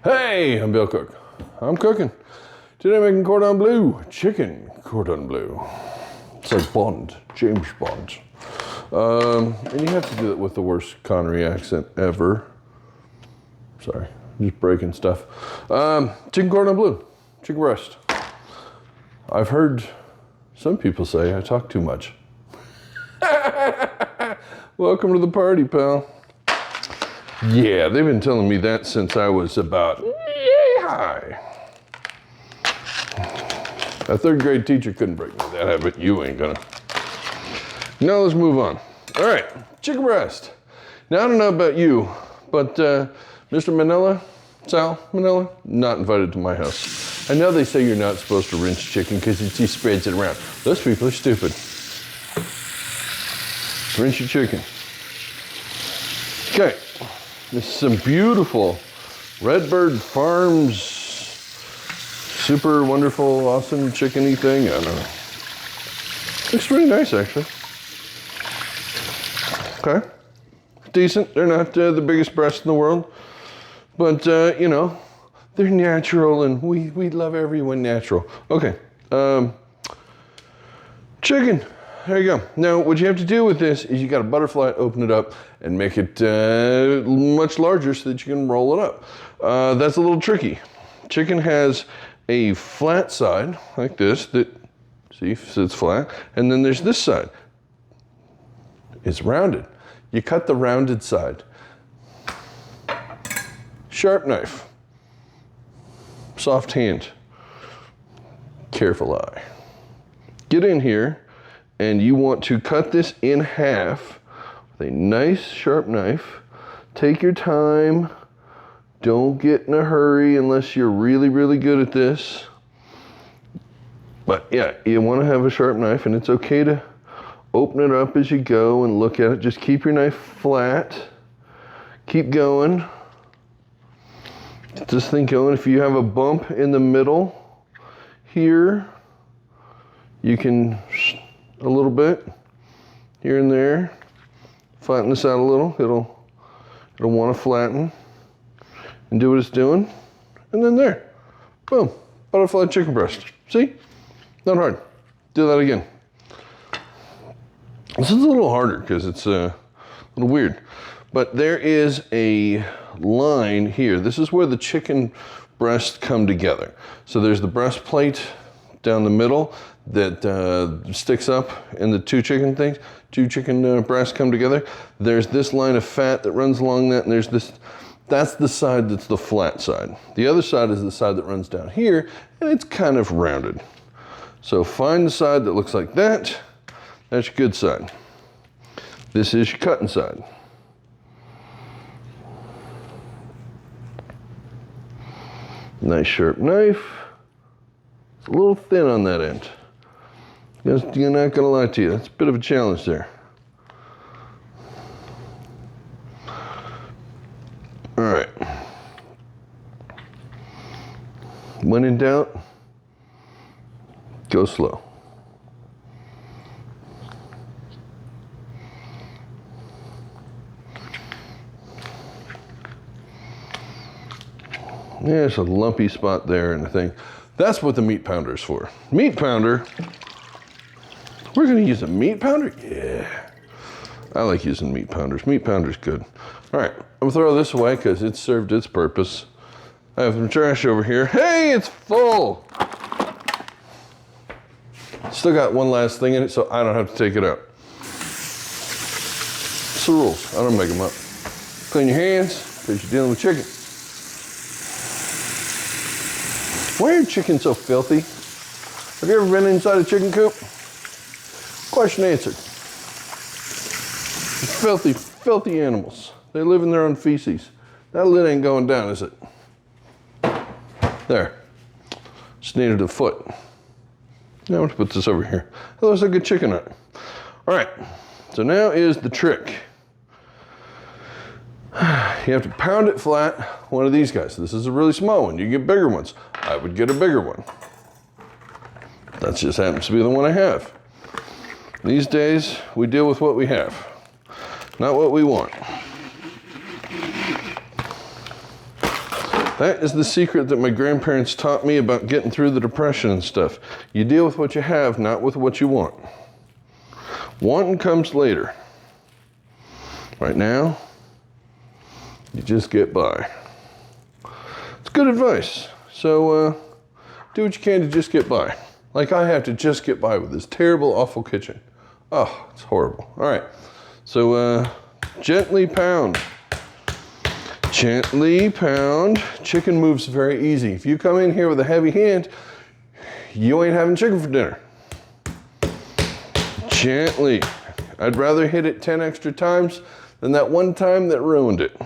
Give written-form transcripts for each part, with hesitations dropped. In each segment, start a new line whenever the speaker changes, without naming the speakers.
Hey, I'm Bill Cook. I'm cooking. Today I'm making Cordon Bleu, chicken Cordon Bleu. It's like Bond, James Bond. And you have to do it with the worst Connery accent ever. Sorry, just breaking stuff. Chicken Cordon Bleu, chicken breast. I've heard some people say I talk too much. Welcome to the party, pal. Yeah, they've been telling me that since I was about yay-high. A third grade teacher couldn't break me that habit. You ain't gonna. Now let's move on. All right, chicken breast. Now I don't know about you, but Mr. Manila, Sal Manila, not invited to my house. I know they say you're not supposed to rinse chicken because he spreads it around. Those people are stupid. Rinse your chicken. Okay. This is some beautiful Redbird Farms, super wonderful, awesome chicken-y thing. I don't know. Looks really nice, actually. Okay. Decent. They're not the biggest breast in the world, but, you know, they're natural, and we love everyone natural. Okay. Chicken. There you go. Now, what you have to do with this is you got to butterfly it, open it up, and make it much larger so that you can roll it up. That's a little tricky. Chicken has a flat side, like this, that, see, sits flat, and then there's this side. It's rounded. You cut the rounded side. Sharp knife. Soft hand. Careful eye. Get in here. And you want to cut this in half with a nice sharp knife. Take your time. Don't get in a hurry unless you're really, really good at this. But yeah, you want to have a sharp knife, and it's okay to open it up as you go and look at it. Just keep your knife flat. Keep going. Get this thing going. If you have a bump in the middle here, you can a little bit here and there. Flatten this out a little. It'll want to flatten and do what it's doing. And then there. Boom. Butterfly chicken breast. See? Not hard. Do that again. This is a little harder because it's a little weird. But there is a line here. This is where the chicken breasts come together. So there's the breastplate down the middle that sticks up in the two chicken breasts come together. There's this line of fat that runs along that, and there's this, that's the side that's the flat side. The other side is the side that runs down here, and it's kind of rounded. So find the side that looks like that. That's your good side. This is your cutting side. Nice sharp knife. It's a little thin on that end. You're not gonna lie to you, that's a bit of a challenge there. All right. When in doubt, go slow. There's a lumpy spot there and the thing. That's what the meat pounder is for. Meat pounder. We're gonna use a meat pounder? Yeah. I like using meat pounders. Meat pounder's good. All right, I'm gonna throw this away because it's served its purpose. I have some trash over here. Hey, it's full. Still got one last thing in it, so I don't have to take it out. It's the rules. I don't make them up. Clean your hands because you're dealing with chicken. Why are chickens so filthy? Have you ever been inside a chicken coop? Question answered. Filthy, filthy animals. They live in their own feces. That lid ain't going down, is it? There. Just needed a foot. Now I'm gonna put this over here. That looks like a chicken nut. All right, so now is the trick. You have to pound it flat, one of these guys. This is a really small one. You get bigger ones. I would get a bigger one. That just happens to be the one I have. These days, we deal with what we have, not what we want. That is the secret that my grandparents taught me about getting through the Depression and stuff. You deal with what you have, not with what you want. Wanting comes later. Right now, you just get by. It's good advice. So do what you can to just get by. Like I have to just get by with this terrible, awful kitchen. Oh, it's horrible. All right, so gently pound. Gently pound. Chicken moves very easy. If you come in here with a heavy hand, you ain't having chicken for dinner. Gently. I'd rather hit it 10 extra times than that one time that ruined it.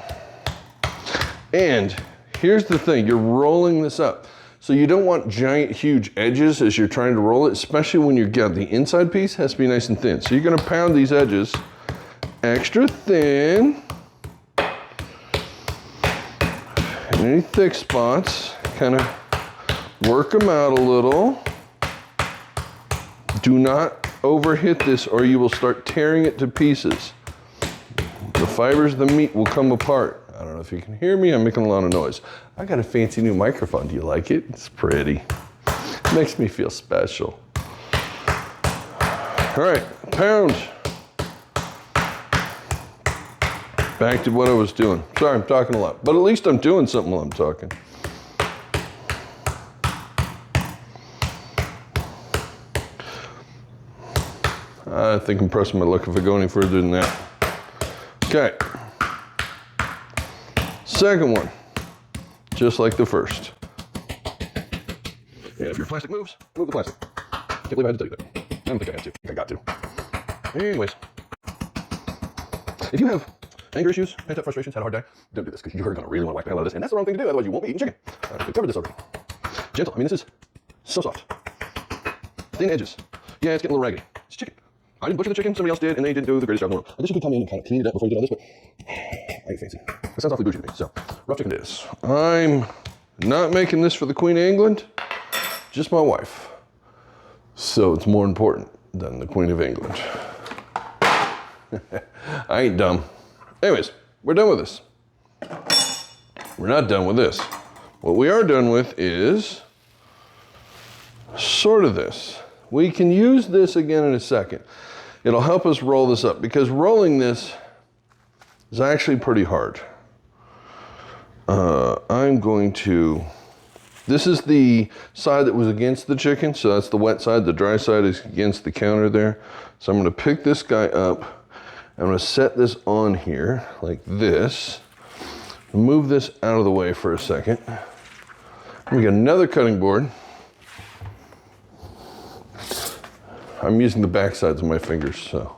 And here's the thing, you're rolling this up. So you don't want giant, huge edges as you're trying to roll it, especially when you get the inside piece has to be nice and thin. So you're gonna pound these edges extra thin. And any thick spots, kind of work them out a little. Do not overhit this or you will start tearing it to pieces. The fibers of the meat will come apart. I don't know if you can hear me, I'm making a lot of noise. I got a fancy new microphone, do you like it? It's pretty. It makes me feel special. All right, pound. Back to what I was doing. Sorry, I'm talking a lot, but at least I'm doing something while I'm talking. I think I'm pressing my luck if I go any further than that. Okay. Second one, just like the first. And if your plastic moves, move the plastic. Can't believe I had to tell you that. I don't think I had to. I think I got to. Anyways, if you have anger issues, pent-up frustrations, had a hard day, don't do this because you're going to really want to whack the hell out of this, and that's the wrong thing to do, otherwise you won't be eating chicken. We've covered this already. Gentle. I mean, this is so soft. Thin edges. Yeah, it's getting a little raggedy. It's chicken. I didn't butcher the chicken, somebody else did, and they didn't do the greatest job in the world. I guess you could come in and kind of clean it up before you did all this, but I ain't fancy. That sounds awfully bougie to me, so rough chicken it is. I'm not making this for the Queen of England, just my wife. So it's more important than the Queen of England. I ain't dumb. Anyways, we're done with this. We're not done with this. What we are done with is sort of this. We can use this again in a second. It'll help us roll this up because rolling this is actually pretty hard. I'm going to, this is the side that was against the chicken, so that's the wet side. The dry side is against the counter there. So I'm gonna pick this guy up. I'm gonna set this on here like this. Move this out of the way for a second. We got another cutting board. I'm using the back sides of my fingers, so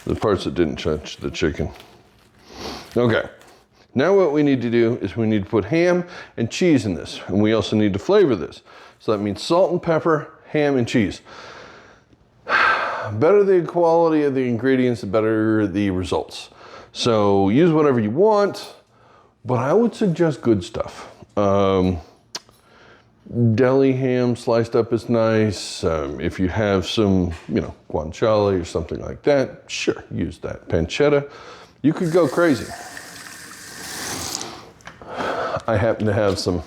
the parts that didn't touch the chicken. Okay, now what we need to do is we need to put ham and cheese in this, and we also need to flavor this. So that means salt and pepper, ham and cheese. Better the quality of the ingredients, the better the results. So use whatever you want, but I would suggest good stuff. Deli ham sliced up is nice. If you have some, guanciale or something like that, sure, use that. Pancetta, you could go crazy. I happen to have some,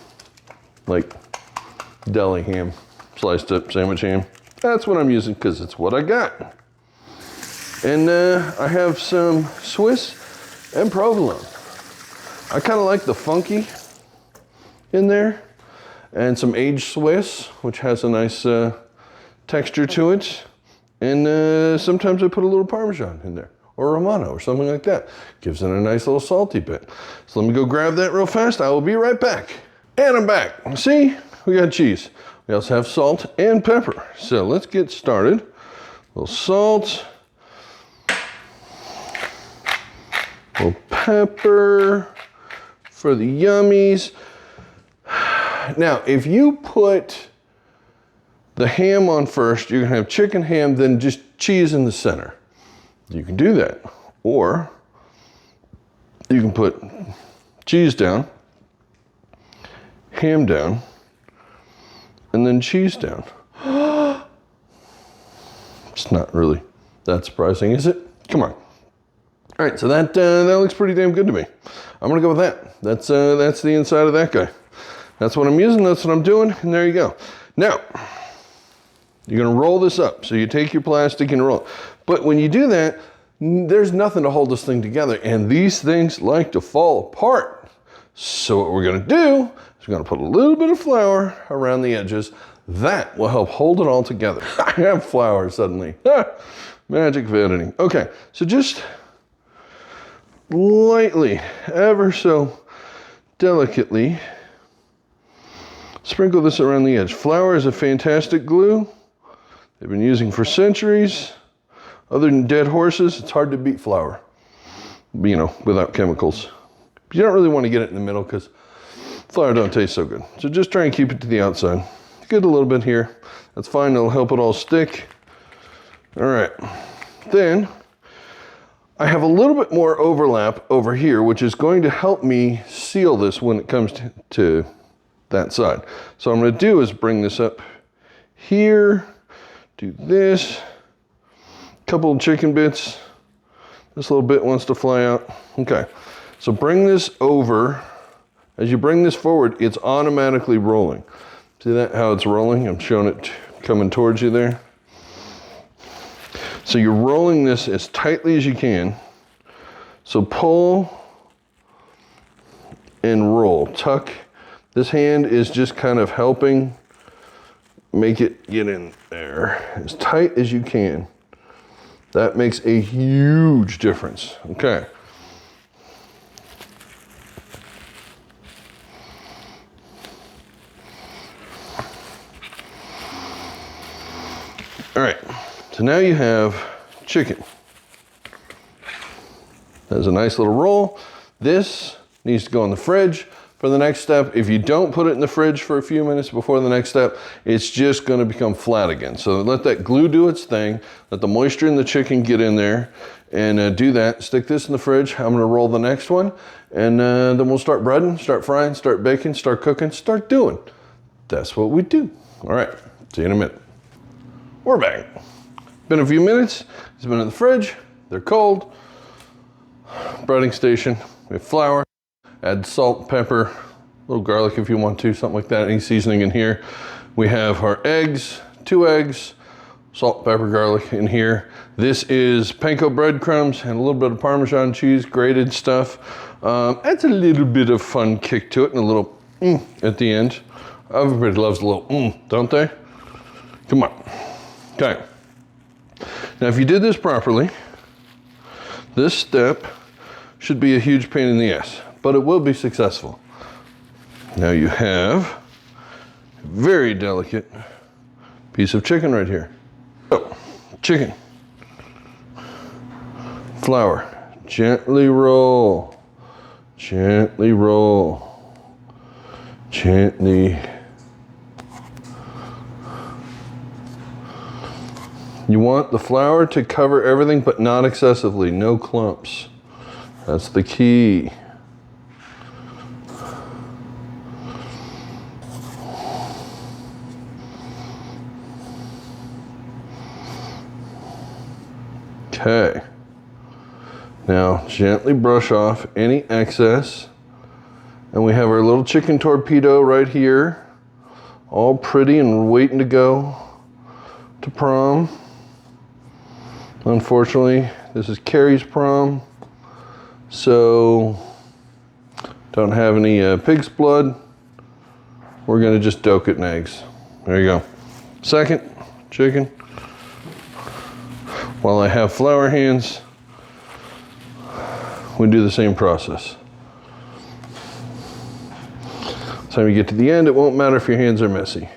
deli ham, sliced up sandwich ham. That's what I'm using because it's what I got. And I have some Swiss and provolone. I kind of like the funky in there. And some aged Swiss, which has a nice texture to it. And sometimes I put a little Parmesan in there, or Romano, or something like that. Gives it a nice little salty bit. So let me go grab that real fast. I will be right back. And I'm back. See, we got cheese. We also have salt and pepper. So let's get started. A little salt. A little pepper for the yummies. Now, if you put the ham on first, you're gonna have chicken ham, then just cheese in the center. You can do that. Or you can put cheese down, ham down, and then cheese down. It's not really that surprising, is it? Come on. All right, so that looks pretty damn good to me. I'm gonna go with that. That's the inside of that guy. That's what I'm using, that's what I'm doing, and there you go. Now, you're gonna roll this up. So you take your plastic and roll it. But when you do that, there's nothing to hold this thing together, and these things like to fall apart. So what we're gonna do is we're gonna put a little bit of flour around the edges. That will help hold it all together. I have flour suddenly. Magic of editing. Okay, so just lightly, ever so delicately, sprinkle this around the edge. Flour is a fantastic glue. They've been using for centuries. Other than dead horses, it's hard to beat flour, you know, without chemicals. You don't really want to get it in the middle because flour don't taste so good. So just try and keep it to the outside. Get a little bit here. That's fine, it'll help it all stick. All right, then I have a little bit more overlap over here, which is going to help me seal this when it comes to that side. So what I'm gonna do is bring this up here, do this, couple of chicken bits. This little bit wants to fly out. Okay, so bring this over. As you bring this forward, it's automatically rolling. See that, how it's rolling? I'm showing it coming towards you there. So you're rolling this as tightly as you can. So pull and roll, tuck. This hand is just kind of helping make it get in there as tight as you can. That makes a huge difference. Okay. All right, so now you have chicken. There's a nice little roll. This needs to go in the fridge for the next step. If you don't put it in the fridge for a few minutes before the next step, it's just gonna become flat again. So let that glue do its thing, let the moisture in the chicken get in there, and do that. Stick this in the fridge. I'm gonna roll the next one, and then we'll start breading, start frying, start baking, start cooking, start doing. That's what we do. All right, see you in a minute. We're back. Been a few minutes, it's been in the fridge, they're cold. Breading station, we have flour, add salt, pepper, a little garlic if you want to, something like that, any seasoning in here. We have our eggs, 2 eggs, salt, pepper, garlic in here. This is panko breadcrumbs and a little bit of Parmesan cheese, grated stuff. Adds a little bit of fun kick to it and a little at the end. Everybody loves a little don't they? Come on. Okay. Now if you did this properly, this step should be a huge pain in the ass, but it will be successful. Now you have a very delicate piece of chicken right here. So, chicken, flour, gently roll, gently roll, gently. You want the flour to cover everything, but not excessively, no clumps. That's the key. Okay. Now gently brush off any excess. And we have our little chicken torpedo right here, all pretty and waiting to go to prom. Unfortunately, this is Carrie's prom, so don't have any pig's blood. We're gonna just doke it in eggs. There you go. Second, chicken. While I have flour hands, we do the same process. So when you get to the end, it won't matter if your hands are messy.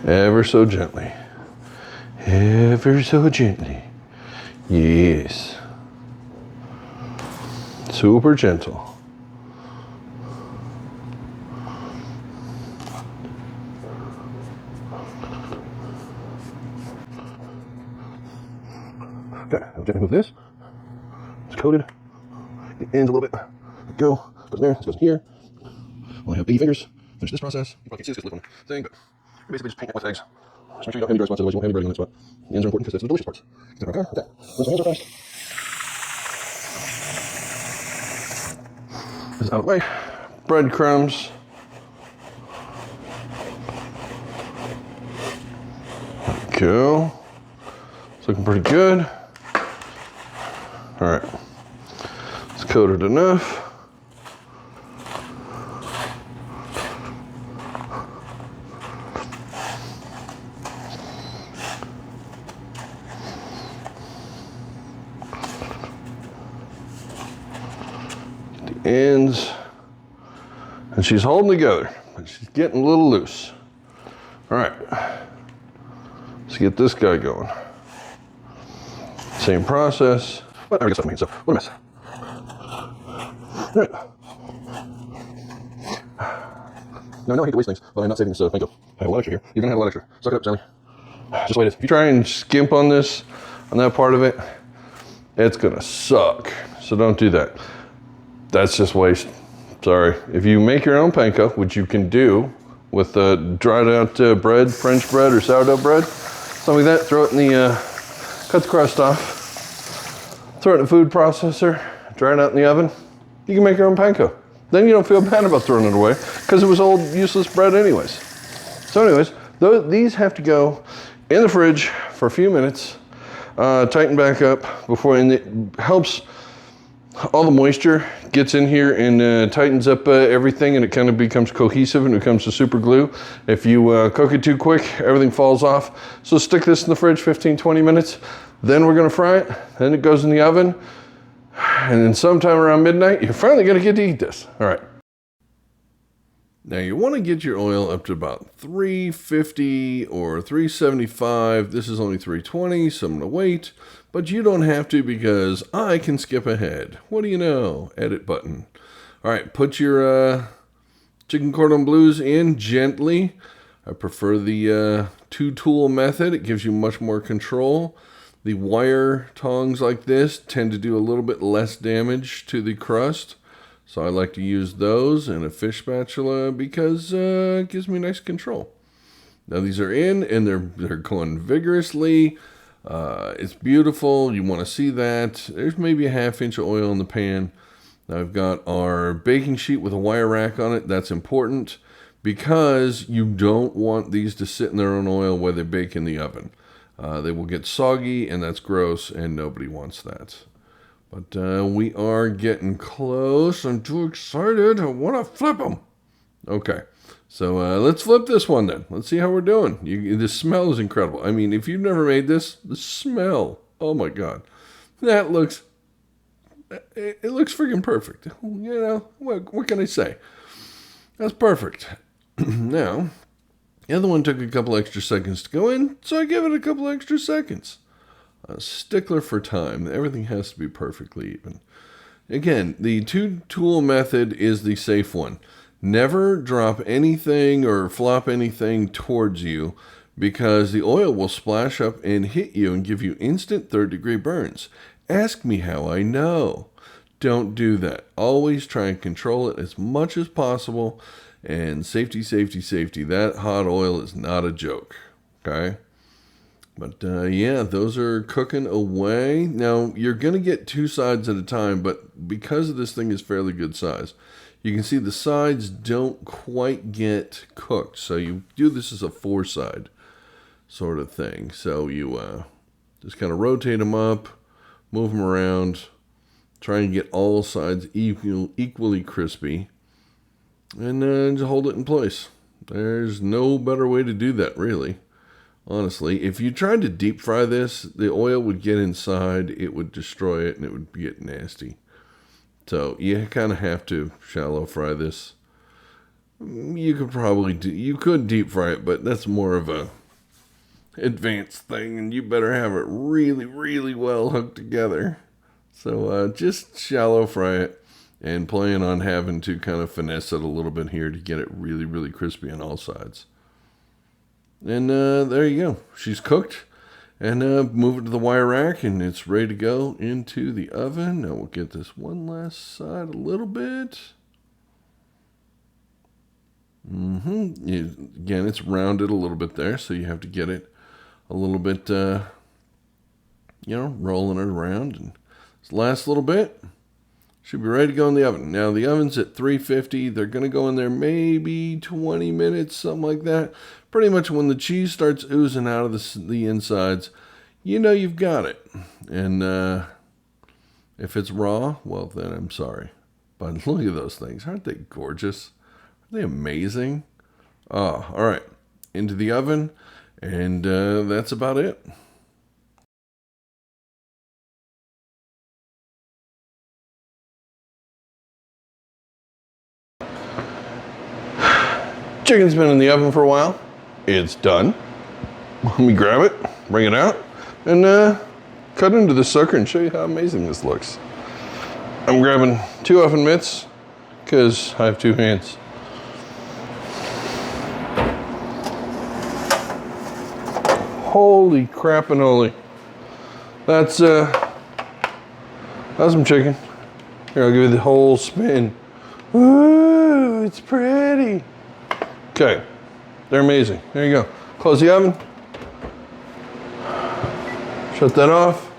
Ever so gently. Ever so gently. Yes. Super gentle. Okay, I'll gently move this. It's coated. The ends a little bit. Go. Goes there. This goes here. Only have 80 fingers. Finish this process. You probably can't see this because it's a little thing, but basically just paint it with eggs. Just make sure you don't have any dry spots, otherwise you won't have any breading on that spot. The ends are important because that's the delicious parts. Okay, once the hands are fast. this out of the way. Breadcrumbs. Go. It's looking pretty good. All right, it's coated enough. Get the ends, and she's holding together, but she's getting a little loose. All right. Let's get this guy going. Same process. But I already got stuff in my hand, so what a mess. All right. Now I know I hate to waste things, but I'm not saving this panko. I have a lot extra here. You're gonna have a lot extra. Suck it up, Sally. Just wait. If you try and skimp on this, on that part of it, it's gonna suck. So don't do that. That's just waste. Sorry. If you make your own panko, which you can do with dried out bread, French bread or sourdough bread, something like that, throw it in the, cut the crust off, throw it in the food processor, dry it out in the oven, you can make your own panko. Then you don't feel bad about throwing it away because it was old useless bread anyways. So anyways, these have to go in the fridge for a few minutes, tighten back up before, and it helps all the moisture gets in here and tightens up everything, and it kind of becomes cohesive and becomes a super glue. If you cook it too quick, everything falls off. So stick this in the fridge 15-20 minutes. Then we're gonna fry it. Then it goes in the oven. And then sometime around midnight, you're finally gonna get to eat this. All right. Now you wanna get your oil up to about 350 or 375. This is only 320, so I'm gonna wait. But you don't have to because I can skip ahead. What do you know? Edit button. All right, put your chicken cordon bleus in gently. I prefer the two-tool method. It gives you much more control. The wire tongs like this tend to do a little bit less damage to the crust. So I like to use those and a fish spatula because it gives me nice control. Now these are in and they're going vigorously. It's beautiful. You want to see that. There's maybe a ½ inch of oil in the pan. Now I've got our baking sheet with a wire rack on it. That's important because you don't want these to sit in their own oil while they bake in the oven. They will get soggy and that's gross and nobody wants that. But we are getting close. I'm too excited. I want to flip them. Okay. So let's flip this one then. Let's see how we're doing. The smell is incredible. I mean, if you've never made this, the smell, oh my God. It looks freaking perfect. You know, what can I say? That's perfect. Now, the other one took a couple extra seconds to go in, so I give it a couple extra seconds. A stickler for time. Everything has to be perfectly even. Again, the two-tool method is the safe one. Never drop anything or flop anything towards you because the oil will splash up and hit you and give you instant third-degree burns. Ask me how I know. Don't do that. Always try and control it as much as possible. And safety, safety, safety. That hot oil is not a joke. Okay? But yeah, those are cooking away. Now, you're going to get two sides at a time, but because this thing is fairly good size, you can see the sides don't quite get cooked. So you do this as a 4-side sort of thing. So you just kind of rotate them up, move them around, try and get all sides equally crispy, and then just hold it in place. There's no better way to do that, really. Honestly, if you tried to deep fry this, the oil would get inside, it would destroy it, and it would get nasty. So you kind of have to shallow fry this. You could deep fry it, but that's more of a advanced thing, and you better have it really, really well hooked together. So just shallow fry it, and plan on having to kind of finesse it a little bit here to get it really, really crispy on all sides. And there you go. She's cooked. And move it to the wire rack, and it's ready to go into the oven. Now we'll get this one last side a little bit. Again, it's rounded a little bit there, so you have to get it a little bit, rolling it around. And this last little bit, Should be ready to go in the oven. Now the oven's at 350. They're gonna go in there maybe 20 minutes, something like that. Pretty much when the cheese starts oozing out of the insides, you know you've got it. And if it's raw, well then I'm sorry. But look at those things. Aren't they gorgeous? Aren't they amazing? Oh, all right. Into the oven, and that's about it. Chicken's been in the oven for a while. It's done. Let me grab it, bring it out, and cut into the sucker and show you how amazing this looks. I'm grabbing 2 oven mitts because I have 2 hands. Holy crap-a-noli. That's some chicken. Here, I'll give you the whole spin. Ooh, it's pretty. Okay, they're amazing. There you go. Close the oven. Shut that off.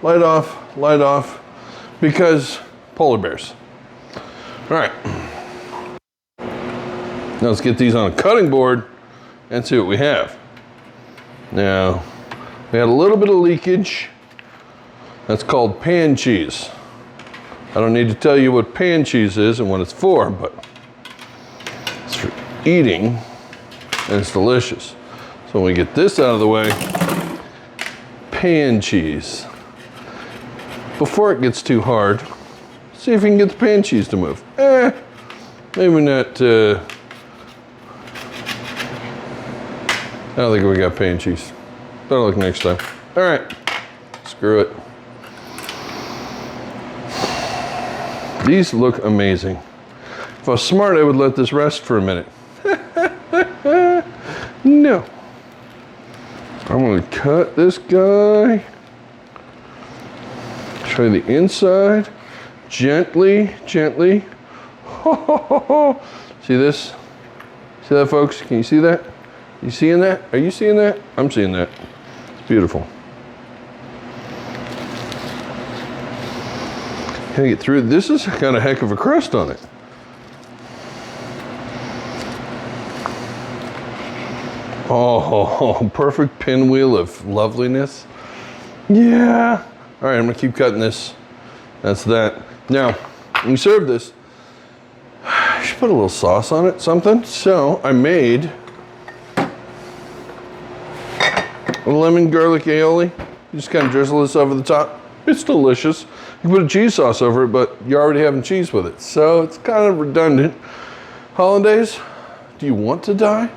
Light off, because polar bears. All right. Now let's get these on a cutting board and see what we have. Now, we had a little bit of leakage. That's called pan cheese. I don't need to tell you what pan cheese is and what it's for, but it's for eating, and it's delicious. So when we get this out of the way, pan cheese. Before it gets too hard, see if you can get the pan cheese to move. Maybe not. I don't think we got pan cheese. Better look next time. All right, screw it. These look amazing. If I was smart, I would let this rest for a minute. No. I'm gonna cut this guy. Show you the inside. Gently, gently. Ho, ho, ho, ho. See this? See that, folks? Can you see that? You seeing that? Are you seeing that? I'm seeing that. It's beautiful. Can I get through? This is kind of heck of a crust on it. Oh, perfect pinwheel of loveliness. Yeah. All right, I'm gonna keep cutting this. That's that. Now, when you serve this, I should put a little sauce on it, something. So I made a lemon garlic aioli. You just kind of drizzle this over the top. It's delicious. You can put a cheese sauce over it, but you're already having cheese with it. So it's kind of redundant. Hollandaise, do you want to die?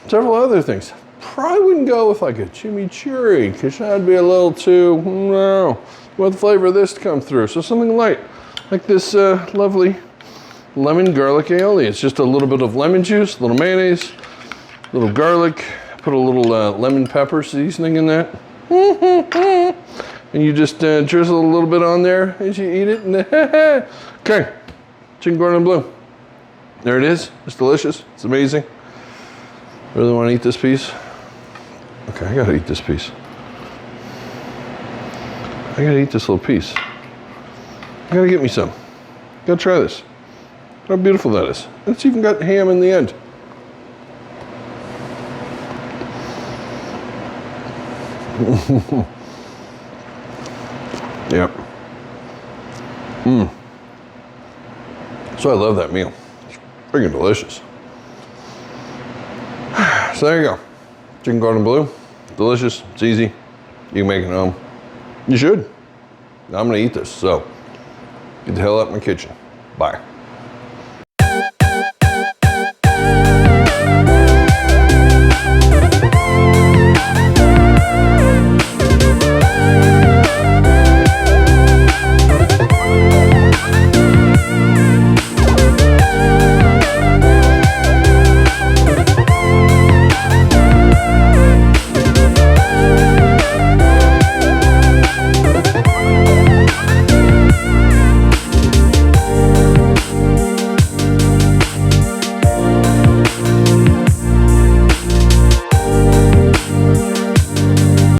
Several other things. Probably wouldn't go with like a chimichurri, because that'd be a little too, no. You want the flavor of this to come through. So something light, like this lovely lemon garlic aioli. It's just a little bit of lemon juice, a little mayonnaise, a little garlic, put a little lemon pepper seasoning in that. And you just drizzle a little bit on there as you eat it. Okay, chicken Cordon Bleu. There it is. It's delicious. It's amazing. Really want to eat this piece? Okay, I gotta eat this piece. I gotta eat this little piece. I gotta get me some. Gotta try this. How beautiful that is. It's even got ham in the end. Yep. So I love that meal. It's freaking delicious. So there you go. Chicken Cordon Bleu. Delicious. It's easy. You can make it at home. You should. I'm gonna eat this, so get the hell out of my kitchen. Bye.